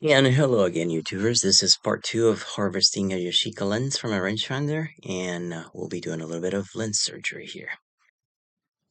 And hello again, YouTubers. This is part two of harvesting a Yashica lens from a rangefinder, and we'll be doing a little bit of lens surgery here.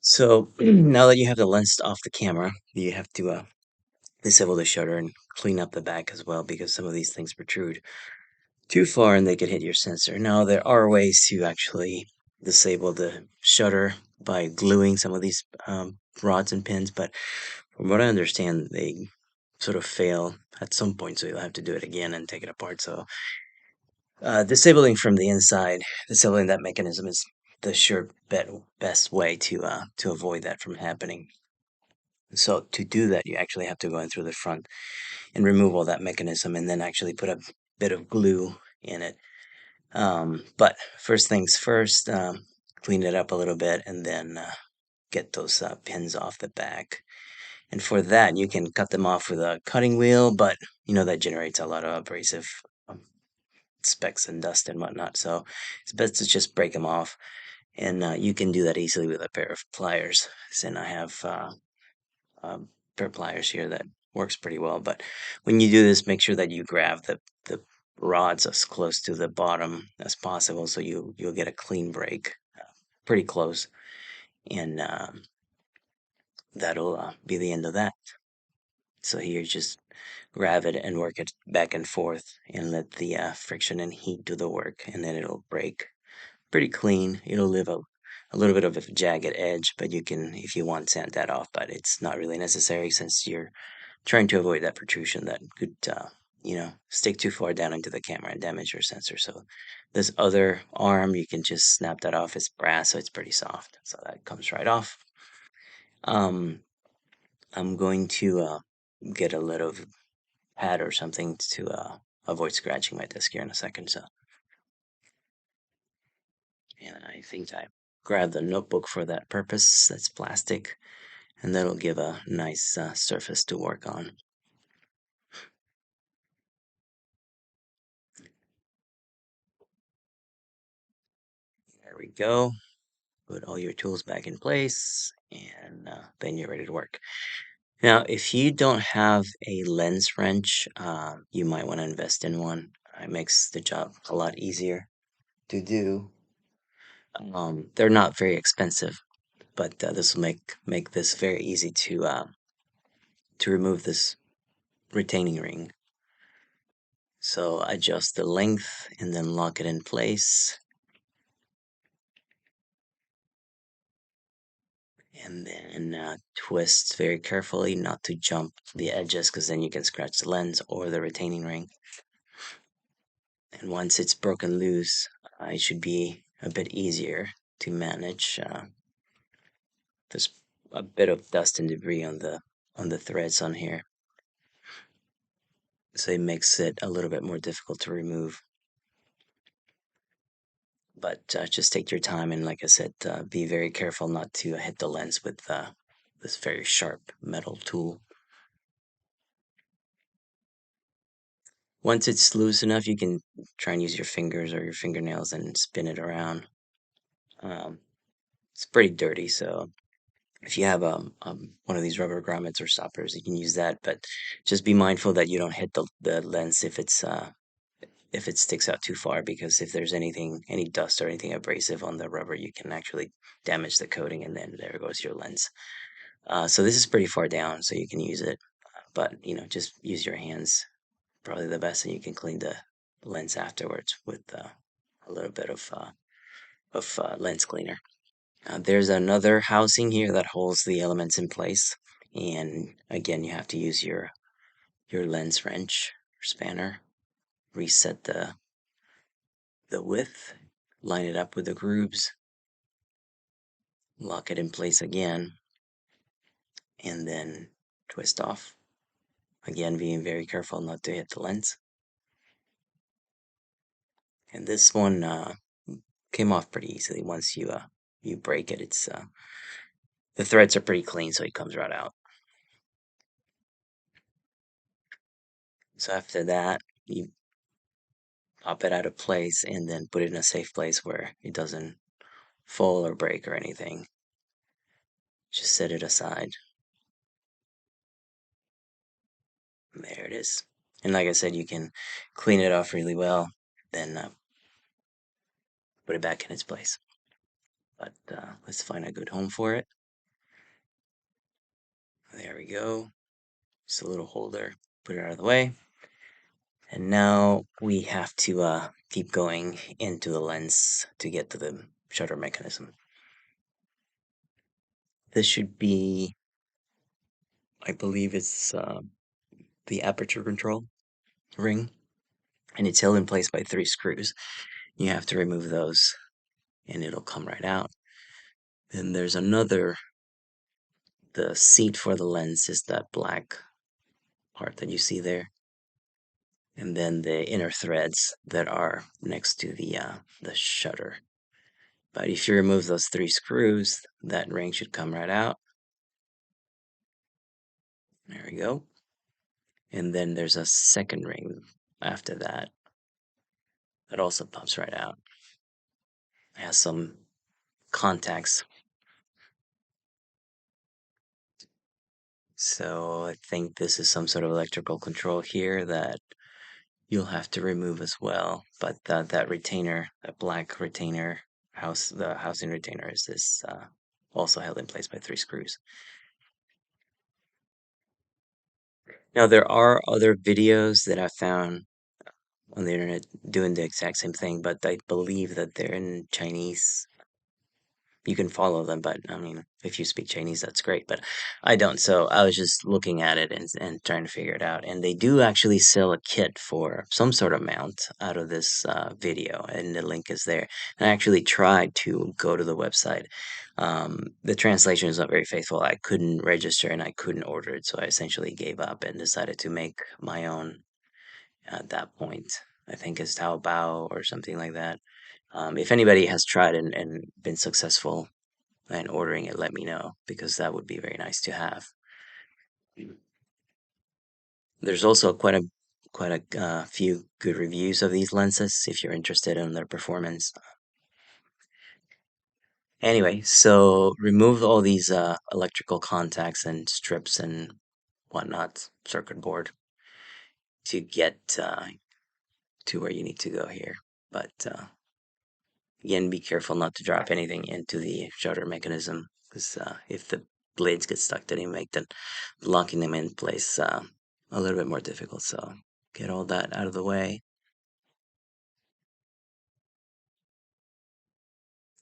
So now that you have the lens off the camera, you have to disable the shutter and clean up the back as well, because some of these things protrude too far and they could hit your sensor. Now there are ways to actually disable the shutter by gluing some of these rods and pins, but from what I understand, they sort of fail at some point, so you'll have to do it again and take it apart. So disabling from the inside, disabling that mechanism is the best way to avoid that from happening. So to do that, you actually have to go in through the front and remove all that mechanism, and then actually put a bit of glue in it. But first things first, clean it up a little bit, and then get those pins off the back. And for that, you can cut them off with a cutting wheel, but that generates a lot of abrasive um, specks and dust and whatnot. So it's best to just break them off. And you can do that easily with a pair of pliers. And I have a pair of pliers here that works pretty well. But when you do this, make sure that you grab the rods as close to the bottom as possible, so you'll get a clean break, pretty close. And that'll be the end of that. So here, just grab it and work it back and forth and let the friction and heat do the work, and then it'll break pretty clean. It'll leave a little bit of a jagged edge, but you can, if you want, sand that off, but it's not really necessary since you're trying to avoid that protrusion that could, stick too far down into the camera and damage your sensor. So this other arm, you can just snap that off. It's brass, so it's pretty soft. So that comes right off. Um, I'm going to get a little pad or something to avoid scratching my desk here in a second. So, and I think I grabbed a notebook for that purpose. That's plastic, and that'll give a nice surface to work on. There we go. Put all your tools back in place, and then you're ready to work. Now, if you don't have a lens wrench, you might want to invest in one. It makes the job a lot easier to do. They're not very expensive, but this will make this very easy to remove this retaining ring. So adjust the length and then lock it in place. And then twist very carefully not to jump the edges, because then you can scratch the lens or the retaining ring. And once it's broken loose, it should be a bit easier to manage. There's a bit of dust and debris on the threads on here, so it makes it a little bit more difficult to remove. But just take your time, and like I said, be very careful not to hit the lens with this very sharp metal tool. Once it's loose enough, you can try and use your fingers or your fingernails and spin it around. It's pretty dirty, so if you have one of these rubber grommets or stoppers, you can use that. But just be mindful that you don't hit the lens if it sticks out too far, because if there's any dust or anything abrasive on the rubber, you can actually damage the coating, and then there goes your lens. So this is pretty far down, so you can use it, but just use your hands, probably the best, and you can clean the lens afterwards with a little bit of lens cleaner. There's another housing here that holds the elements in place, and again, you have to use your lens wrench or spanner, reset the width, line it up with the grooves, lock it in place again, and then twist off. Again, being very careful not to hit the lens. And this one came off pretty easily. Once you break it, it's the threads are pretty clean, so it comes right out. So after that, you pop it out of place and then put it in a safe place where it doesn't fall or break or anything. Just set it aside. There it is. And like I said, you can clean it off really well, then put it back in its place. But let's find a good home for it. There we go. Just a little holder. Put it out of the way. And now we have to keep going into the lens to get to the shutter mechanism. This should be, I believe it's the aperture control ring, and it's held in place by 3 screws. You have to remove those, and it'll come right out. Then there's another, the seat for the lens is that black part that you see there. And then the inner threads that are next to the shutter. But if you remove those 3 screws, that ring should come right out. There we go. And then there's a second ring after that that also pops right out. It has some contacts. So I think this is some sort of electrical control here that you'll have to remove as well. But that retainer, that black retainer, the housing retainer is this also held in place by 3 screws. Now, there are other videos that I found on the internet doing the exact same thing, but I believe that they're in Chinese. You can follow them, but I mean, if you speak Chinese, that's great, but I don't. So I was just looking at it and trying to figure it out. And they do actually sell a kit for some sort of mount out of this video, and the link is there. And I actually tried to go to the website. The translation is not very faithful. I couldn't register and I couldn't order it, so I essentially gave up and decided to make my own at that point. I think it's Taobao or something like that. If anybody has tried and been successful in ordering it, let me know because that would be very nice to have. There's also quite a few good reviews of these lenses if you're interested in their performance. Anyway, so remove all these electrical contacts and strips and whatnot, circuit board, to get to where you need to go here. But again, be careful not to drop anything into the shutter mechanism because if the blades get stuck, then you make locking them in place a little bit more difficult. So get all that out of the way.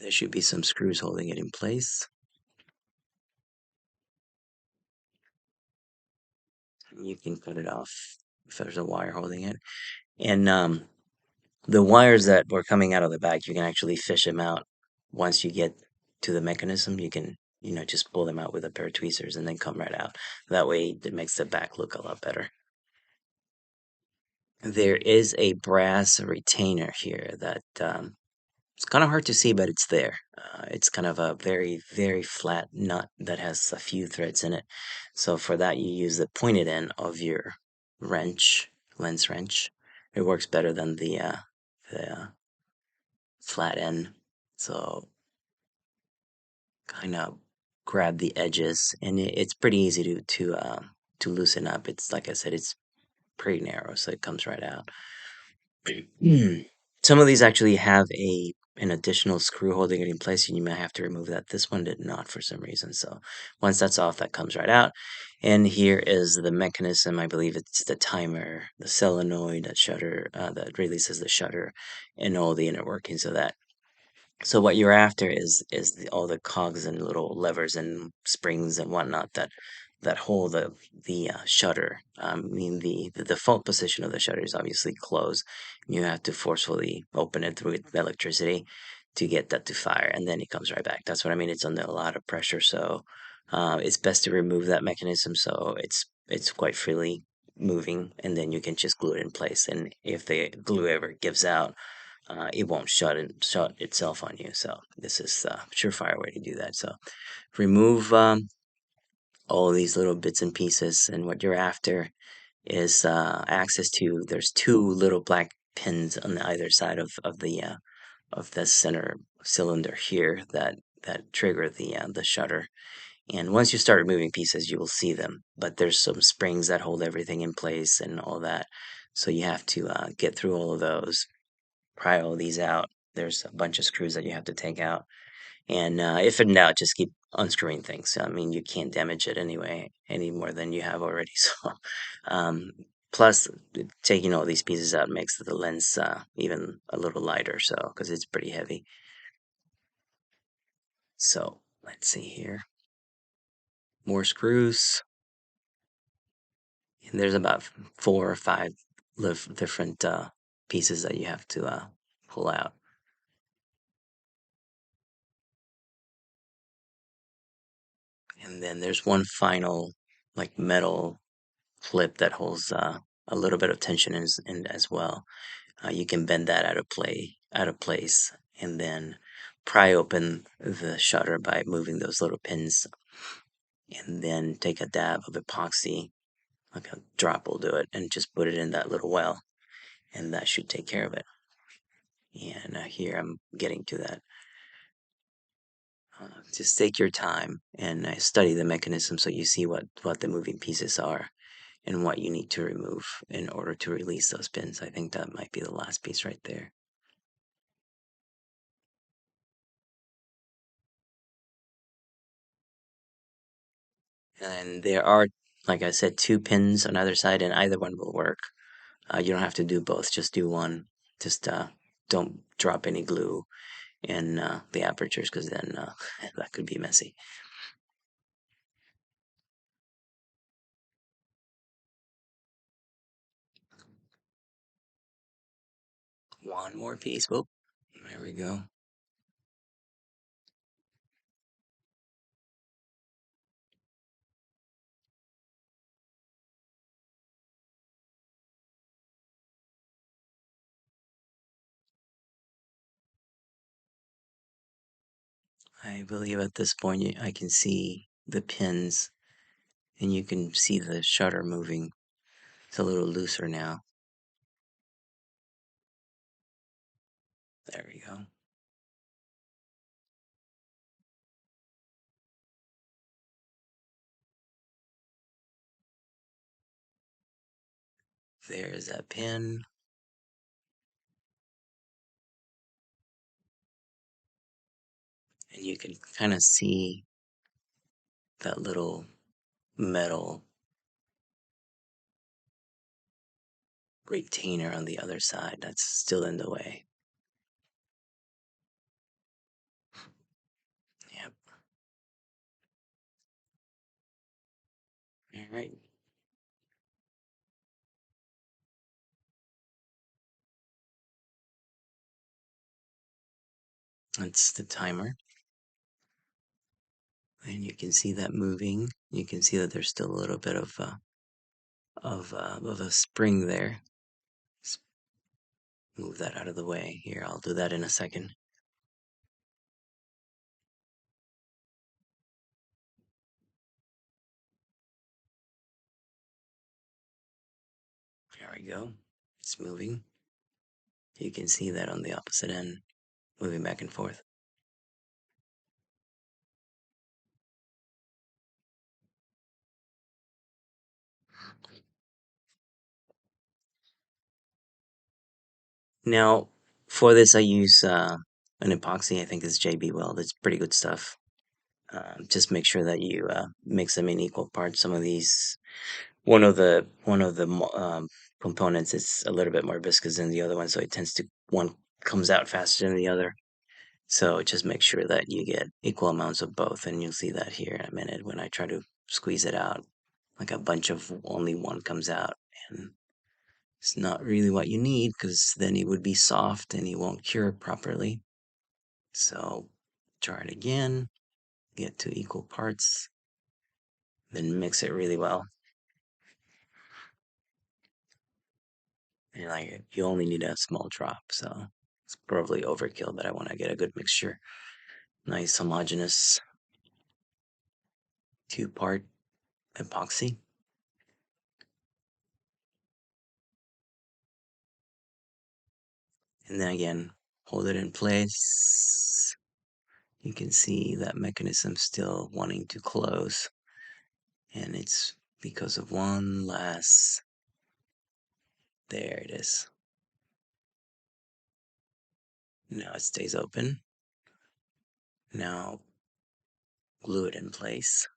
There should be some screws holding it in place. You can cut it off if there's a wire holding it. And the wires that were coming out of the back, you can actually fish them out once you get to the mechanism. You can, just pull them out with a pair of tweezers and then come right out. That way it makes the back look a lot better. There is a brass retainer here that it's kind of hard to see, but it's there. It's kind of a very, very flat nut that has a few threads in it. So for that, you use the pointed end of your lens wrench. It works better than the flat end. So kind of grab the edges, and it's pretty easy to loosen up. It's like I said, it's pretty narrow, so it comes right out. Some of these actually have an additional screw holding it in place, and you may have to remove that. This one did not for some reason. So once that's off, that comes right out. And here is the mechanism. I believe it's the timer, the solenoid, that shutter that releases the shutter, and all the inner workings of that. So what you're after is all the cogs and little levers and springs and whatnot that hold the shutter. I mean the default position of the shutter is obviously closed. You have to forcefully open it through electricity to get that to fire, and then it comes right back. That's what I mean. It's under a lot of pressure, so it's best to remove that mechanism so it's quite freely moving, and then you can just glue it in place. And if the glue ever gives out, it won't shut itself on you. So this is a surefire way to do that. So remove all these little bits and pieces, and what you're after is access to. There's 2 little black pins on either side of the center cylinder here that trigger the shutter, And once you start removing pieces, you will see them. But there's some springs that hold everything in place and all that. So you have to get through all of those, pry all these out. There's a bunch of screws that you have to take out. And if in doubt, just keep unscrewing things. I mean, you can't damage it anyway, any more than you have already. So, um, plus, taking all these pieces out makes the lens even a little lighter. So, because it's pretty heavy. So, let's see here. More screws. And there's about 4 or 5 different pieces that you have to pull out. And then there's one final, like, metal clip that holds a little bit of tension in as well. You can bend that out of place, and then pry open the shutter by moving those little pins, and then take a dab of epoxy, like a drop will do it, and just put it in that little well, and that should take care of it. And here I'm getting to that. Just take your time and study the mechanism so you see what the moving pieces are and what you need to remove in order to release those pins. I think that might be the last piece right there. And there are, like I said, 2 pins on either side, and either one will work. You don't have to do both, just do one. Just don't drop any glue in the apertures because then that could be messy. One more piece. Whoop. There we go. I believe at this point I can see the pins and you can see the shutter moving. It's a little looser now. There we go. There's that pin. And you can kind of see that little metal retainer on the other side that's still in the way. Yep. All right. That's the timer. And you can see that moving. You can see that there's still a little bit of a spring there. Let's move that out of the way. Here, I'll do that in a second. There we go. It's moving. You can see that on the opposite end, moving back and forth. Now, for this, I use an epoxy. I think it's JB Weld. It's pretty good stuff. Just make sure that you mix them in equal parts. Some of these, one of the components is a little bit more viscous than the other one, so it tends to one comes out faster than the other. So just make sure that you get equal amounts of both, and you'll see that here in a minute when I try to squeeze it out. Like a bunch of only one comes out, and it's not really what you need because then it would be soft and it won't cure properly. So try it again, get to equal parts, then mix it really well. And like you only need a small drop, so it's probably overkill, but I want to get a good mixture. Nice homogeneous 2-part epoxy. And then again, hold it in place. You can see that mechanism still wanting to close, and it's because of one last. There it is. Now it stays open. Now glue it in place.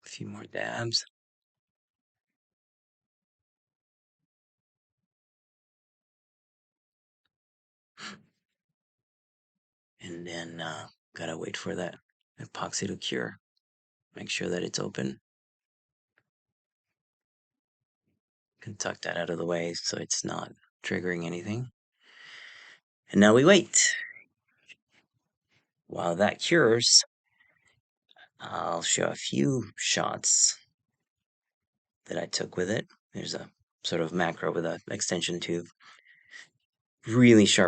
A few more dabs. And then gotta wait for that epoxy to cure. Make sure that it's open. Can tuck that out of the way so it's not triggering anything. And now we wait. While that cures, I'll show a few shots that I took with it. There's a sort of macro with an extension tube. Really sharp